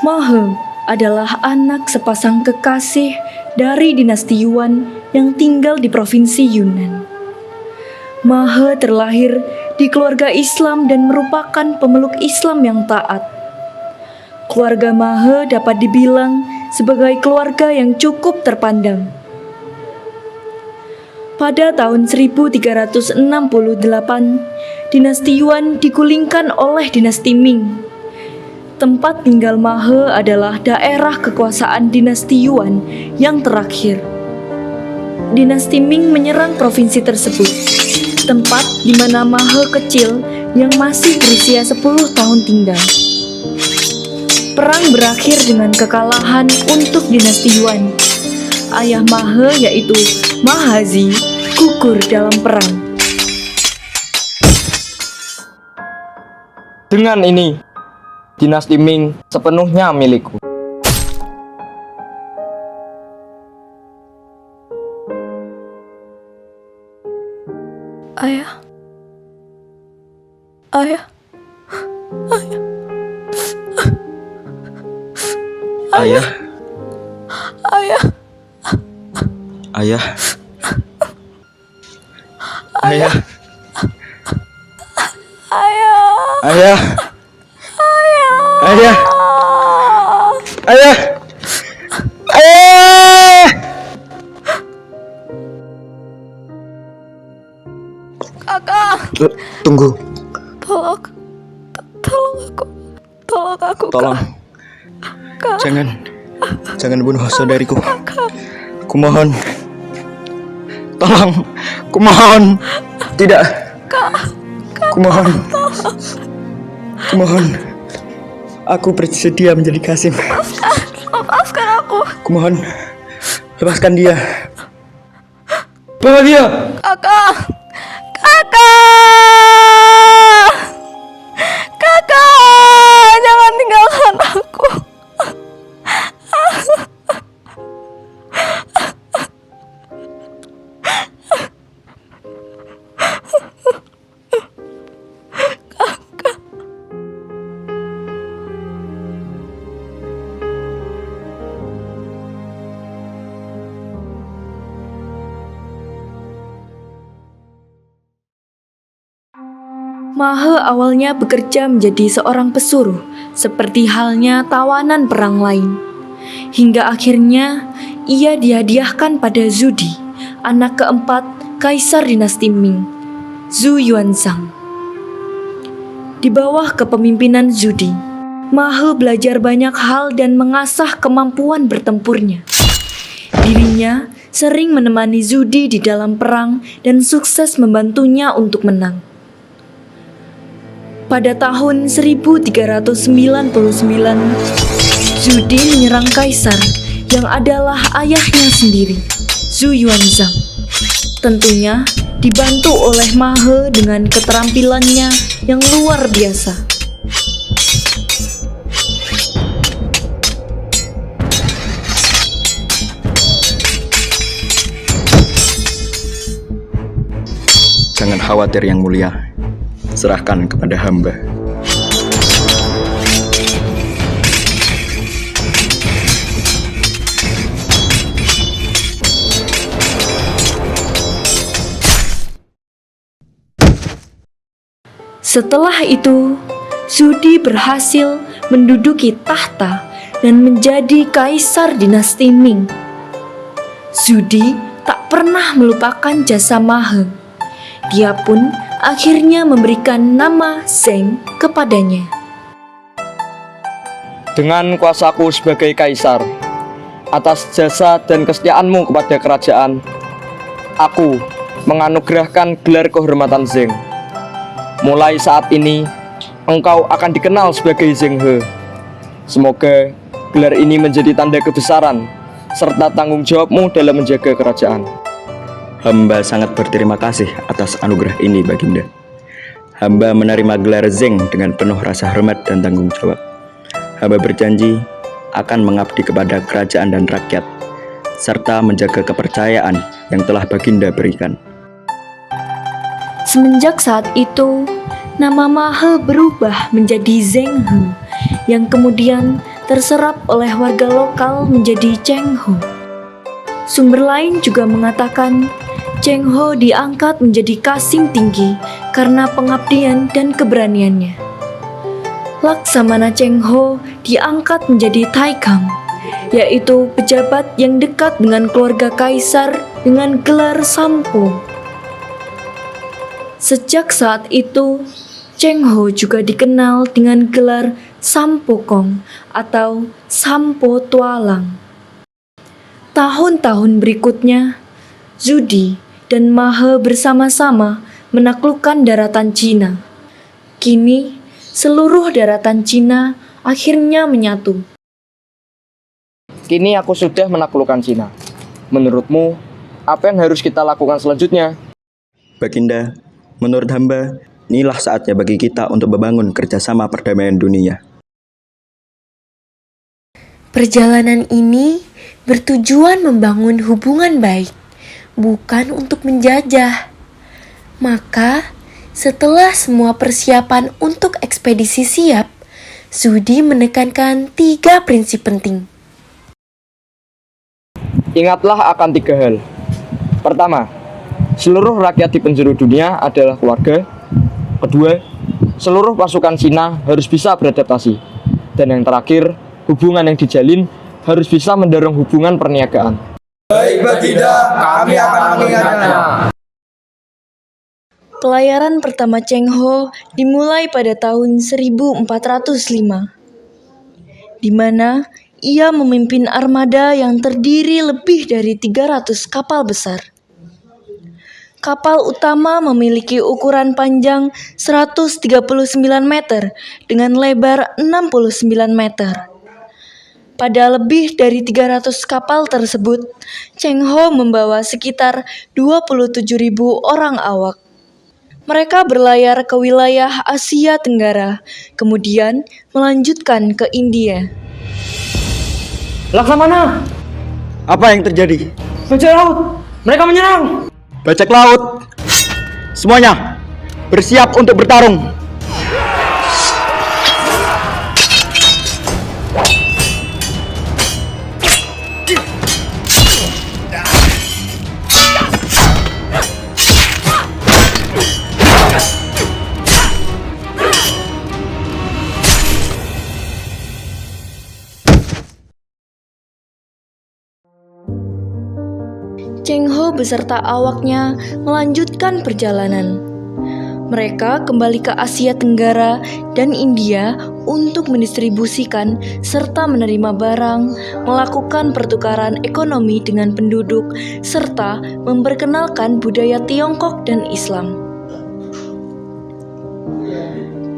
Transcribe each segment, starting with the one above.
Mahe adalah anak sepasang kekasih dari dinasti Yuan yang tinggal di provinsi Yunnan. Mahe terlahir di keluarga Islam dan merupakan pemeluk Islam yang taat. Keluarga Mahe dapat dibilang sebagai keluarga yang cukup terpandang. Pada tahun 1368, dinasti Yuan digulingkan oleh dinasti Ming. Tempat tinggal Mahe adalah daerah kekuasaan dinasti Yuan yang terakhir. Dinasti Ming menyerang provinsi tersebut, tempat di mana Mahe kecil yang masih berusia 10 tahun tinggal. Perang berakhir dengan kekalahan untuk dinasti Yuan. Ayah Mahe yaitu Mahazi gugur dalam perang. Dengan ini, dinasti Ming sepenuhnya milikku. Ayah. Ayah. Ayah. Ayah. Ayah. Ayah. Ayah. Ayah. Ayah. Ayah. Ayah. Kakak, Tunggu. tolong aku. Tolong aku, Tolong. Kak. Jangan bunuh saudariku. Kumohon. Tolong. Kumohon. Tidak. Kumohon. Kumohon. Aku bersedia menjadi Kasim. Lepaskan aku. Kumohon. Lepaskan dia. Bawa dia. Kakak. Jangan tinggalkan aku. Mahe awalnya bekerja menjadi seorang pesuruh, seperti halnya tawanan perang lain. Hingga akhirnya ia dihadiahkan pada Zudi, anak keempat Kaisar dinasti Ming, Zhu Yuanzhang. Di bawah kepemimpinan Zudi, Mahe belajar banyak hal dan mengasah kemampuan bertempurnya. Dirinya sering menemani Zudi di dalam perang dan sukses membantunya untuk menang. Pada tahun 1399, Zudi menyerang Kaisar yang adalah ayahnya sendiri, Zhu Yuanzhang. Tentunya dibantu oleh Mahe dengan keterampilannya yang luar biasa. Jangan khawatir yang mulia. Serahkan kepada hamba. Setelah itu, Zudi berhasil menduduki tahta dan menjadi kaisar dinasti Ming. Zudi tak pernah melupakan jasa Mahe. Dia pun akhirnya memberikan nama Zeng kepadanya. Dengan kuasaku sebagai kaisar, atas jasa dan kesetiaanmu kepada kerajaan, aku menganugerahkan gelar kehormatan Zeng. Mulai saat ini, engkau akan dikenal sebagai Zeng He. Semoga gelar ini menjadi tanda kebesaran serta tanggung jawabmu dalam menjaga kerajaan. Hamba sangat berterima kasih atas anugerah ini, Baginda. Hamba menerima gelar Zeng dengan penuh rasa hormat dan tanggung jawab. Hamba berjanji akan mengabdi kepada kerajaan dan rakyat, serta menjaga kepercayaan yang telah Baginda berikan. Semenjak saat itu, nama Mahe berubah menjadi Zeng He, yang kemudian terserap oleh warga lokal menjadi Cheng Ho. Sumber lain juga mengatakan Cheng Ho diangkat menjadi kasing tinggi karena pengabdian dan keberaniannya. Laksamana Cheng Ho diangkat menjadi Taikang, yaitu pejabat yang dekat dengan keluarga kaisar dengan gelar Sampo. Sejak saat itu, Cheng Ho juga dikenal dengan gelar Sampo Kong atau Sampo Tualang. Tahun-tahun berikutnya, Zudi dan Mahe bersama-sama menaklukkan daratan Cina. Kini, seluruh daratan Cina akhirnya menyatu. Kini aku sudah menaklukkan Cina. Menurutmu, apa yang harus kita lakukan selanjutnya? Baginda, menurut hamba, inilah saatnya bagi kita untuk membangun kerjasama perdamaian dunia. Perjalanan ini bertujuan membangun hubungan baik, bukan untuk menjajah. Maka, setelah semua persiapan untuk ekspedisi siap, Zudi menekankan 3 prinsip penting. Ingatlah akan 3 hal. Pertama, seluruh rakyat di penjuru dunia adalah keluarga. Kedua, seluruh pasukan Cina harus bisa beradaptasi. Dan yang terakhir, hubungan yang dijalin harus bisa mendorong hubungan perniagaan. Baik Baginda, kami akan mengingatnya. Pelayaran pertama Cheng Ho dimulai pada tahun 1405, di mana ia memimpin armada yang terdiri lebih dari 300 kapal besar. Kapal utama memiliki ukuran panjang 139 meter dengan lebar 69 meter. Pada lebih dari 300 kapal tersebut, Cheng Ho membawa sekitar 27.000 orang awak. Mereka berlayar ke wilayah Asia Tenggara, kemudian melanjutkan ke India. Laksamana, Apa yang terjadi? bajak laut, mereka menyerang. Bajak laut! Semuanya, bersiap untuk bertarung! Cheng Ho beserta awaknya melanjutkan perjalanan. Mereka kembali ke Asia Tenggara dan India untuk mendistribusikan serta menerima barang, melakukan pertukaran ekonomi dengan penduduk, serta memperkenalkan budaya Tiongkok dan Islam.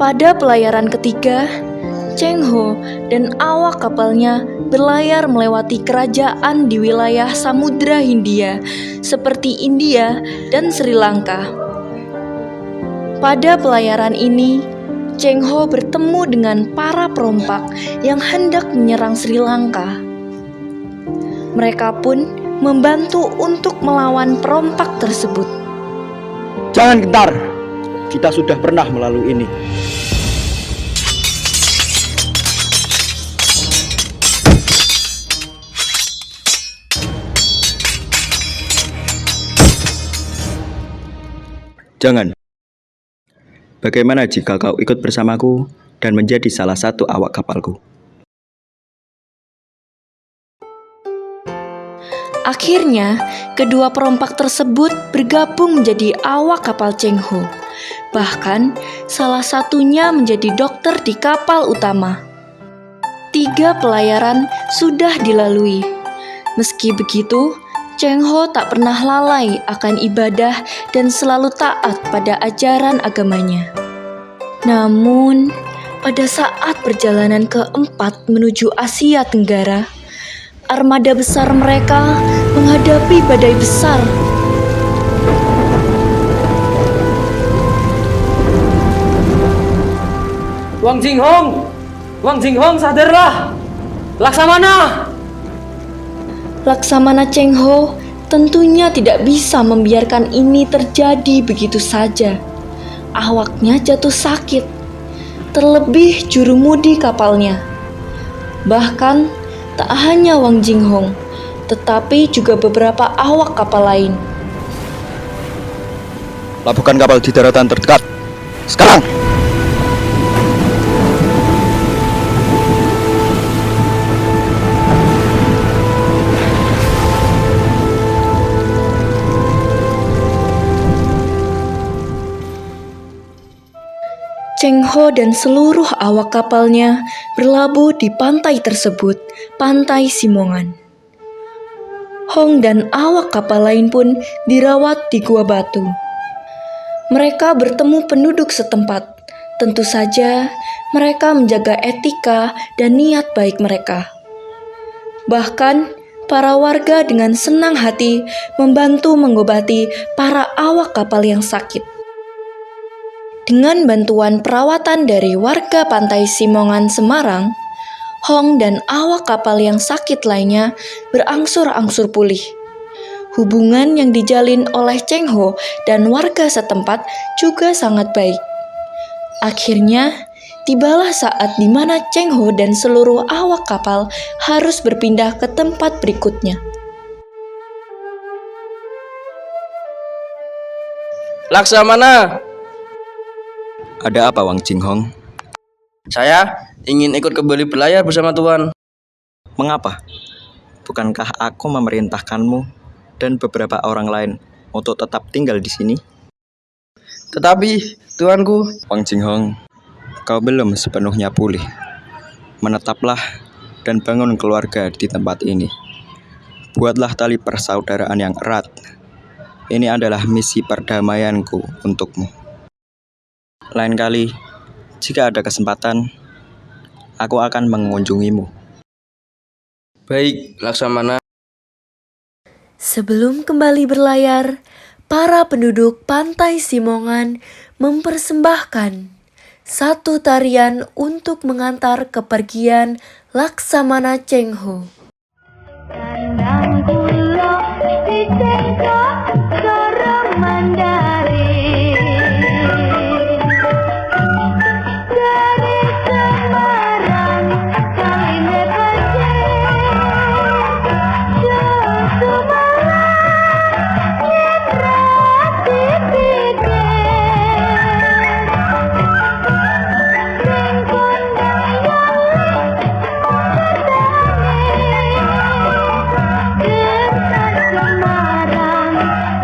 Pada pelayaran ketiga, Cheng Ho dan awak kapalnya berlayar melewati kerajaan di wilayah Samudra Hindia seperti India dan Sri Lanka. Pada pelayaran ini, Cheng Ho bertemu dengan para perompak yang hendak menyerang Sri Lanka. Mereka pun membantu untuk melawan perompak tersebut. Jangan gentar, kita sudah pernah melalui ini. Jangan. Bagaimana jika kau ikut bersamaku dan menjadi salah satu awak kapalku? Akhirnya, kedua perompak tersebut bergabung menjadi awak kapal Cheng Ho. Bahkan, salah satunya menjadi dokter di kapal utama. 3 pelayaran sudah dilalui. Meski begitu, Cheng Ho tak pernah lalai akan ibadah dan selalu taat pada ajaran agamanya. Namun, pada saat perjalanan keempat menuju Asia Tenggara, armada besar mereka menghadapi badai besar. Wang Jinghong, sadarlah! Laksamana! Laksamana Cheng Ho tentunya tidak bisa membiarkan ini terjadi begitu saja. Awaknya jatuh sakit, terlebih jurumudi kapalnya. Bahkan, tak hanya Wang Jinghong, tetapi juga beberapa awak kapal lain. Labuhkan kapal di daratan terdekat. Sekarang! Cheng Ho dan seluruh awak kapalnya berlabuh di pantai tersebut, Pantai Simongan. Hong dan awak kapal lain pun dirawat di Gua Batu. Mereka bertemu penduduk setempat. Tentu saja mereka menjaga etika dan niat baik mereka. Bahkan para warga dengan senang hati membantu mengobati para awak kapal yang sakit. Dengan bantuan perawatan dari warga Pantai Simongan Semarang, Hong dan awak kapal yang sakit lainnya berangsur-angsur pulih. Hubungan yang dijalin oleh Cheng Ho dan warga setempat juga sangat baik. Akhirnya, tibalah saat di mana Cheng Ho dan seluruh awak kapal harus berpindah ke tempat berikutnya. Laksamana, Ada apa, Wang Jinghong? saya ingin ikut kembali berlayar bersama Tuan. Mengapa? Bukankah aku memerintahkanmu dan beberapa orang lain untuk tetap tinggal di sini? Tetapi, Tuanku, Wang Jinghong, kau belum sepenuhnya pulih. Menetaplah dan bangun keluarga di tempat ini. Buatlah tali persaudaraan yang erat. Ini adalah misi perdamaianku untukmu. Lain kali, jika ada kesempatan, aku akan mengunjungimu. baik Laksamana. Sebelum kembali berlayar, para penduduk Pantai Simongan mempersembahkan satu tarian untuk mengantar kepergian Laksamana Cheng Ho. Kandang kulo dicengkok sorong mandari dari Semarang kaline Aceh Susu Malang nyetrati pikir sing kondang yang Semarang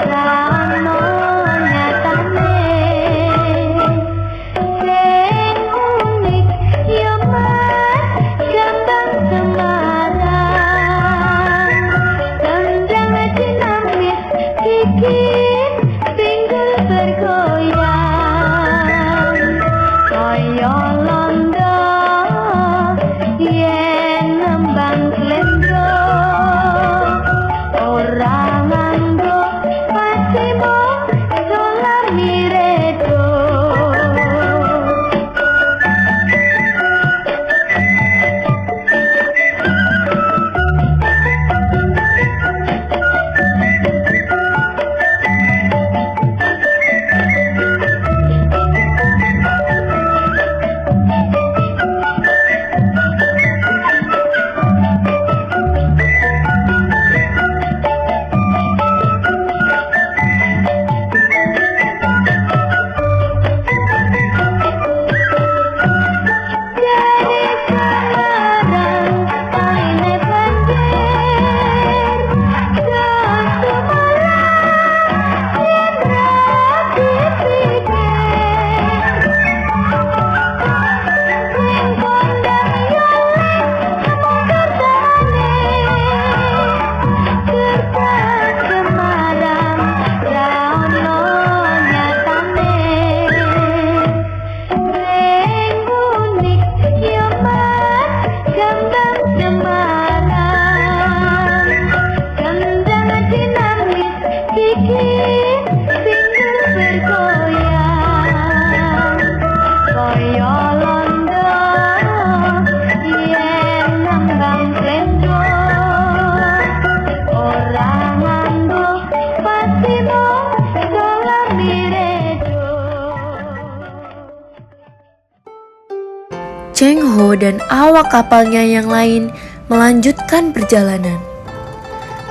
Ho dan awak kapalnya yang lain melanjutkan perjalanan.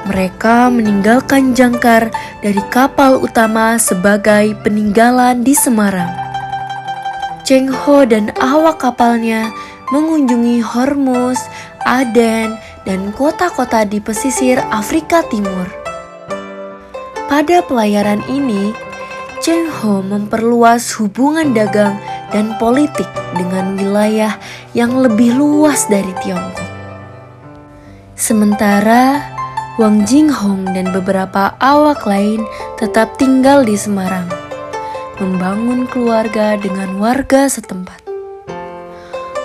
Mereka meninggalkan jangkar dari kapal utama sebagai peninggalan di Semarang. Cheng Ho dan awak kapalnya mengunjungi Hormuz, Aden, dan kota-kota di pesisir Afrika Timur. Pada pelayaran ini, Cheng Ho memperluas hubungan dagang dan politik dengan wilayah yang lebih luas dari Tiongkok. Sementara Wang Jinghong dan beberapa awak lain tetap tinggal di Semarang, membangun keluarga dengan warga setempat.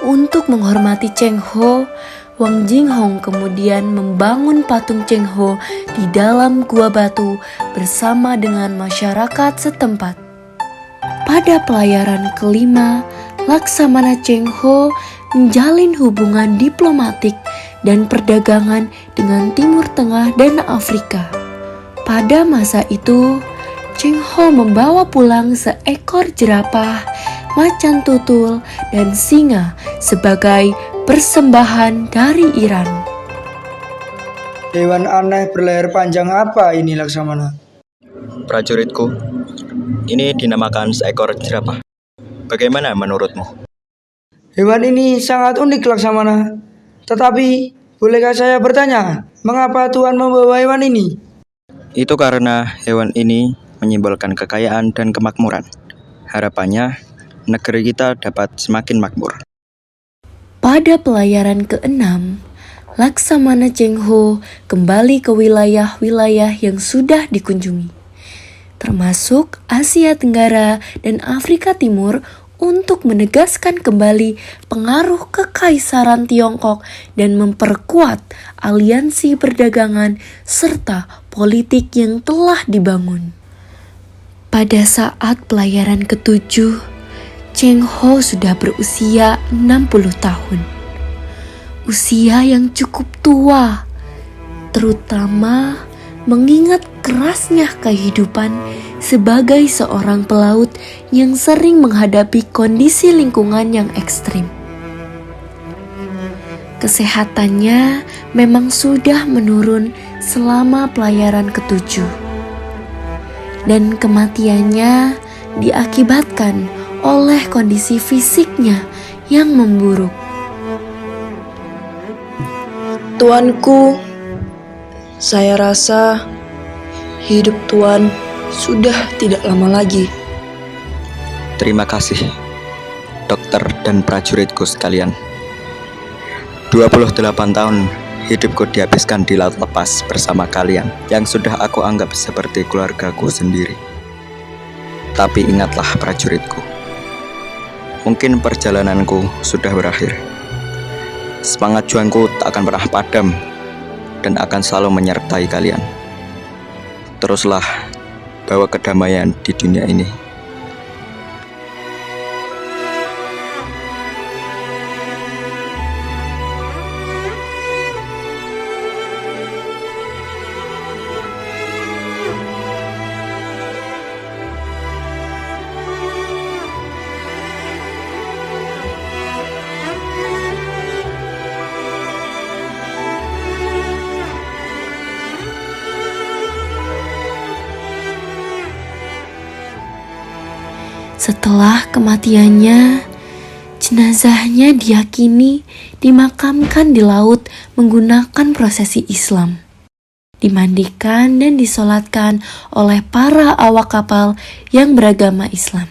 Untuk menghormati Cheng Ho, Wang Jinghong kemudian membangun patung Cheng Ho di dalam gua batu bersama dengan masyarakat setempat. Pada pelayaran kelima, Laksamana Cheng Ho menjalin hubungan diplomatik dan perdagangan dengan Timur Tengah dan Afrika. Pada masa itu, Cheng Ho membawa pulang seekor jerapah, macan tutul, dan singa sebagai persembahan dari Iran. Hewan aneh berlayar panjang apa ini Laksamana? Prajuritku, ini dinamakan seekor jerapah. Bagaimana menurutmu? Hewan ini sangat unik Laksamana. Tetapi, bolehkah saya bertanya, mengapa Tuhan membawa hewan ini? Itu karena hewan ini menyimbolkan kekayaan dan kemakmuran. Harapannya, negeri kita dapat semakin makmur. Pada pelayaran ke-6, Laksamana Cheng Ho kembali ke wilayah-wilayah yang sudah dikunjungi, termasuk Asia Tenggara dan Afrika Timur, untuk menegaskan kembali pengaruh Kekaisaran Tiongkok dan memperkuat aliansi perdagangan serta politik yang telah dibangun. Pada saat pelayaran ke-7, Cheng Ho sudah berusia 60 tahun. Usia yang cukup tua, terutama mengingat kerasnya kehidupan sebagai seorang pelaut yang sering menghadapi kondisi lingkungan yang ekstrim. Kesehatannya memang sudah menurun selama pelayaran ke-7, dan kematiannya diakibatkan oleh kondisi fisiknya yang memburuk. Tuanku, saya rasa hidup Tuan sudah tidak lama lagi. Terima kasih, dokter dan prajuritku sekalian. 28 tahun hidupku dihabiskan di laut lepas bersama kalian yang sudah aku anggap seperti keluargaku sendiri. Tapi ingatlah prajuritku, mungkin perjalananku sudah berakhir. Semangat juangku tak akan pernah padam dan akan selalu menyertai kalian. Teruslah bawa kedamaian di dunia ini. Setelah kematiannya, jenazahnya diyakini dimakamkan di laut menggunakan prosesi Islam, dimandikan dan disolatkan oleh para awak kapal yang beragama Islam.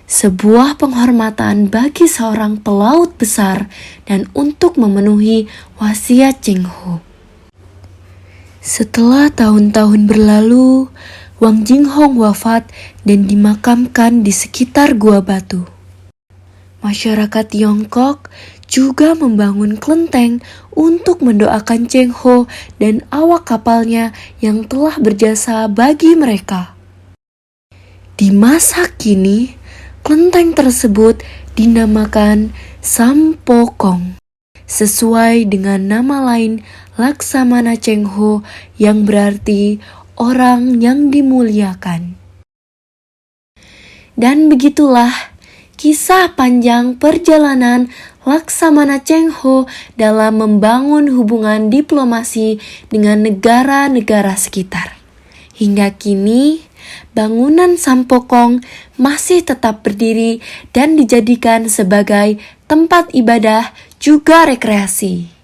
Sebuah penghormatan bagi seorang pelaut besar dan untuk memenuhi wasiat Cheng Ho. Setelah tahun-tahun berlalu, Wang Jinghong wafat dan dimakamkan di sekitar Gua Batu. Masyarakat Tiongkok juga membangun kelenteng untuk mendoakan Cheng Ho dan awak kapalnya yang telah berjasa bagi mereka. Di masa kini, kelenteng tersebut dinamakan Sampokong, sesuai dengan nama lain Laksamana Cheng Ho yang berarti orang yang dimuliakan. Dan begitulah kisah panjang perjalanan Laksamana Cheng Ho dalam membangun hubungan diplomasi dengan negara-negara sekitar. Hingga kini, bangunan Sampokong masih tetap berdiri dan dijadikan sebagai tempat ibadah juga rekreasi.